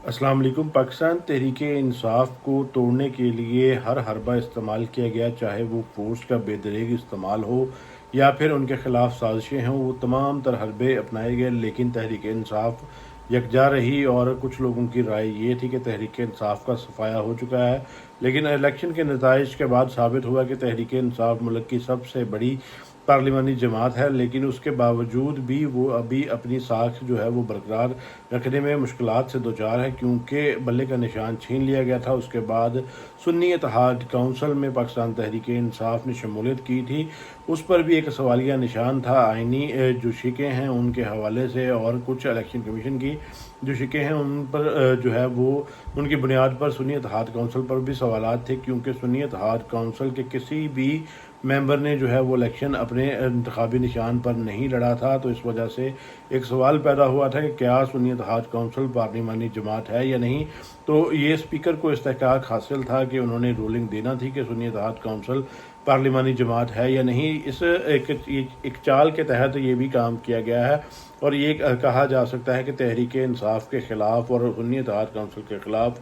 अस्सलाम वालेकुम। पाकिस्तान तहरीक इंसाफ को तोड़ने के लिए हर हरबा इस्तेमाल किया गया, चाहे वो फोर्स का बेदरेग इस्तेमाल हो या फिर उनके खिलाफ साजिशें हों। वो तमाम तर हरबे अपनाए गए, लेकिन तहरीक इंसाफ यकजा रही। और कुछ लोगों की राय ये थी कि तहरीक इंसाफ का सफाया हो चुका है, लेकिन इलेक्शन के नताइज के बाद साबित हुआ कि तहरीक इंसाफ मुल्क की सबसे बड़ी पार्लिमानी जमात है। लेकिन उसके बावजूद भी वो अभी अपनी साख जो है वो बरकरार रखने में मुश्किलात से दो चार है, क्योंकि बल्ले का निशान छीन लिया गया था। उसके बाद सुन्नी इत्तेहाद काउंसिल में पाकिस्तान तहरीक इंसाफ ने शमूलियत की थी, उस पर भी एक सवालिया निशान था। आइनी जो शिकें हैं उनके हवाले से और कुछ इलेक्शन कमीशन की जो शिकें हैं उन पर जो है वो उनकी बुनियाद पर सुन्नी इत्तेहाद काउंसिल पर भी सवालात थे, क्योंकि सुन्नी इत्तेहाद काउंसिल के किसी भी मेंबर ने जो है वो इलेक्शन अपने इंतखाबी निशान पर नहीं लड़ा था। तो इस वजह से एक सवाल पैदा हुआ था कि क्या सुन्नी इत्तेहाद काउंसिल पार्लिमानी जमात है या नहीं। तो ये स्पीकर को इस्तेहकाक हासिल था कि उन्होंने रूलिंग देना थी कि सुन्नी इत्तेहाद काउंसिल पार्लिमानी जमात है या नहीं। इस एक चाल के तहत ये भी काम किया गया है, और ये कहा जा सकता है कि तहरीक इंसाफ के ख़िलाफ़ और सुन्नी इत्तेहाद काउंसिल के ख़िलाफ़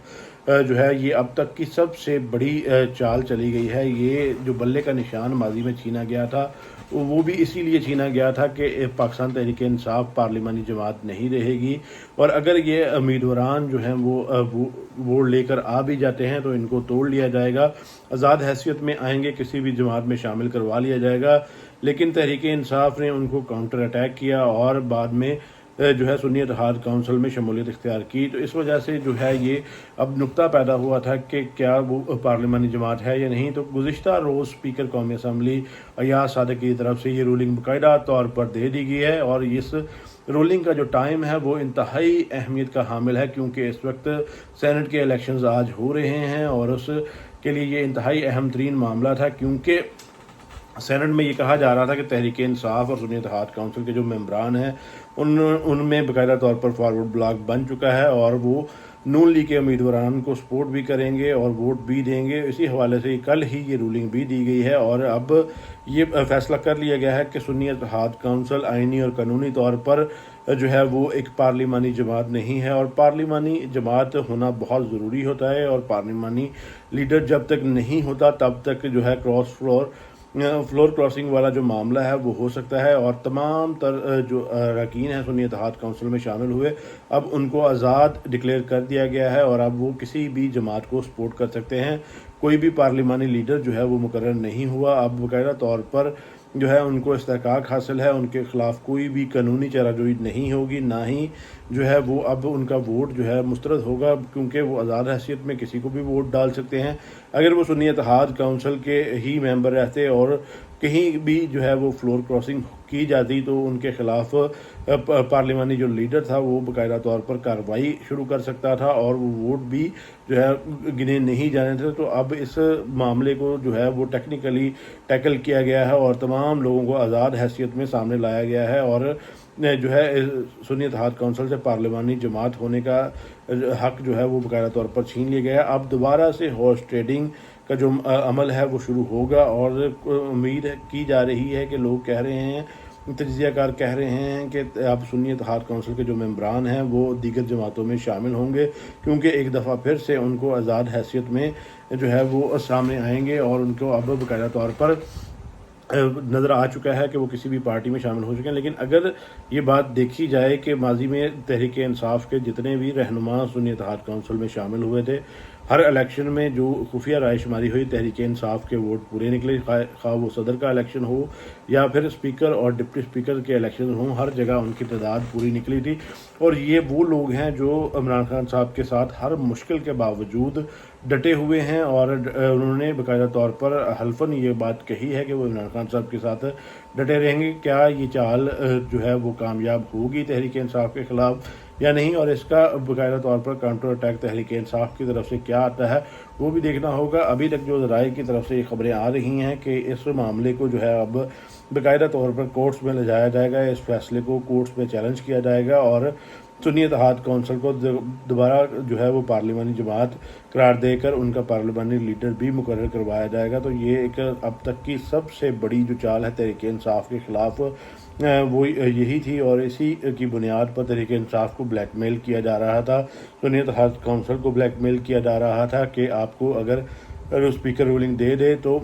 जो है ये अब तक की सबसे बड़ी चाल चली गई है। ये जो बल्ले का निशान माजी में छीना गया था, वो भी इसीलिए छीना गया था कि पाकिस्तान तहरीक इंसाफ पार्लिमानी जमात नहीं रहेगी, और अगर ये उम्मीदवारान जो हैं वो वोट लेकर आ भी जाते हैं तो इनको तोड़ लिया जाएगा, आज़ाद हैसियत में आएंगे, किसी भी जमात में शामिल करवा लिया जाएगा। लेकिन तहरीक इंसाफ ने उनको काउंटर अटैक किया और बाद में जो है सुन्नी इत्तेहाद काउंसिल में शमूलियत इख्तियार की। तो इस वजह से जो है ये अब नुक्ता पैदा हुआ था कि क्या वो पार्लिमानी जमात है या नहीं। तो गुज़िश्ता रोज़ स्पीकर कौमी असम्बली अयाज सादिक की तरफ से ये रूलिंग बाकायदा तौर पर दे दी गई है, और इस रूलिंग का जो टाइम है वो इंतहाई अहमियत का हामिल है, क्योंकि इस वक्त सेनेट के इलेक्शंस आज हो रहे हैं और उसके लिए ये इंतहाई अहम तरीन मामला था, क्योंकि सेनेट में ये कहा जा रहा था कि तहरीक इंसाफ और सुन्नी इत्तेहाद काउंसिल के जो मेंबरान हैं उनमें बाकायदा तौर पर फॉरवर्ड ब्लॉक बन चुका है, और वो नून लीग के उम्मीदवारान को सपोर्ट भी करेंगे और वोट भी देंगे। इसी हवाले से कल ही ये रूलिंग भी दी गई है, और अब ये फैसला कर लिया गया है कि सुन्नी इत्तेहाद काउंसिल आइनी और कानूनी तौर पर जो है वो एक पार्लिमानी जमात नहीं है। और पार्लिमानी जमात होना बहुत ज़रूरी होता है, और पार्लिमानी लीडर जब तक नहीं होता तब तक जो है फ्लोर क्रॉसिंग वाला जो मामला है वो हो सकता है। और तमाम तर जो अरकान हैं सुन्नी इत्तेहाद काउंसिल में शामिल हुए, अब उनको आज़ाद डिक्लेयर कर दिया गया है, और अब वो किसी भी जमात को सपोर्ट कर सकते हैं। कोई भी पार्लिमानी लीडर जो है वो मुकर्रर नहीं हुआ। अब बाकायदा तौर पर जो है उनको इस्तेहकाक हासिल है, उनके ख़िलाफ़ कोई भी कानूनी चाराजोई नहीं होगी, ना ही जो है वो अब उनका वोट जो है मुस्तरद होगा, क्योंकि वो आज़ाद हैसियत में किसी को भी वोट डाल सकते हैं। अगर वो सुन्नी इत्तेहाद काउंसिल के ही मेंबर रहते और कहीं भी जो है वो फ्लोर क्रॉसिंग की जाती तो उनके ख़िलाफ़ पार्लिमानी जो लीडर था वो बाकायदा तौर पर कार्रवाई शुरू कर सकता था, और वो वोट भी जो है गिने नहीं जाने थे। तो अब इस मामले को जो है वो टेक्निकली टैकल किया गया है, और तमाम लोगों को आज़ाद हैसियत में सामने लाया गया है, और जो है सुन्नी इत्तेहाद काउंसिल से पार्लिमानी जमात होने का हक जो है वो बाकायदा तौर पर छीन लिया गया है। अब दोबारा से हॉर्स ट्रेडिंग का जो अमल है वो शुरू होगा, और उम्मीद की जा रही है कि लोग कह रहे हैं, तजियाकार कह रहे हैं कि अब सुन्नी इत्तेहाद काउंसिल के जो मेंबरान हैं वो दीगर जमातों में शामिल होंगे, क्योंकि एक दफ़ा फिर से उनको आज़ाद हैसियत में जो है वो सामने आएंगे, और उनको अब बाकायदा तौर पर नज़र आ चुका है कि वो किसी भी पार्टी में शामिल हो चुके हैं। लेकिन अगर ये बात देखी जाए कि माजी में तहरीक इंसाफ के जितने भी रहनुमा सुन्नी इत्तेहाद काउंसिल में शामिल हुए थे, हर इलेक्शन में जो खुफिया रायशुमारी हुई तहरीक इंसाफ के वोट पूरे निकले, खा वो सदर का इलेक्शन हो या फिर स्पीकर और डिप्टी स्पीकर के इलेक्शन हों, हर जगह उनकी तादाद पूरी निकली थी। और ये वो लोग हैं जो इमरान खान साहब के साथ हर मुश्किल के बावजूद डटे हुए हैं, और उन्होंने बाकायदा तौर पर हल्फन ये बात कही है कि वो इमरान खान साहब के साथ डटे रहेंगे। क्या ये चाल जो है वो कामयाब होगी तहरीक इंसाफ के ख़िलाफ़ या नहीं, और इसका बाकायदा तौर पर काउंटर अटैक तहरीक इंसाफ की तरफ से क्या आता है वो भी देखना होगा। अभी तक जो ज़राए की तरफ से ये खबरें आ रही हैं कि इस मामले को जो है अब बाकायदा तौर पर कोर्ट्स में ले जाया जाएगा, इस फैसले को कोर्ट्स में चैलेंज किया जाएगा, और सुन्नी इत्तेहाद काउंसिल को दोबारा जो है वो पार्लिमानी जमात करार देकर उनका पार्लिमानी लीडर भी मुकर्रर करवाया जाएगा। तो ये एक अब तक की सबसे बड़ी जो चाल है तहरीक इंसाफ के ख़िलाफ़ وہ یہی تھی، اور اسی کی بنیاد پر تحریک انصاف کو بلیک میل کیا جا رہا تھا، سنیت ہیلتھ کونسل کو بلیک میل کیا جا رہا تھا کہ آپ کو اگر اسپیکر رولنگ دے دے تو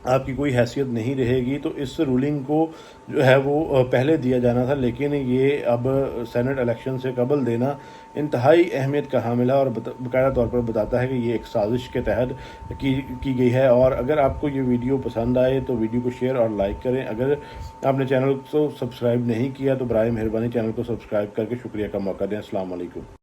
آپ کی کوئی حیثیت نہیں رہے گی۔ تو اس رولنگ کو جو ہے وہ پہلے دیا جانا تھا، لیکن یہ اب سینٹ الیکشن سے قبل دینا انتہائی اہمیت کا حامل ہے، اور باقاعدہ طور پر بتاتا ہے کہ یہ ایک سازش کے تحت کی گئی ہے۔ اور اگر آپ کو یہ ویڈیو پسند آئے تو ویڈیو کو شیئر اور لائک کریں۔ اگر آپ نے چینل کو سبسکرائب نہیں کیا تو برائے مہربانی چینل کو سبسکرائب کر کے شکریہ کا موقع دیں۔ السلام علیکم۔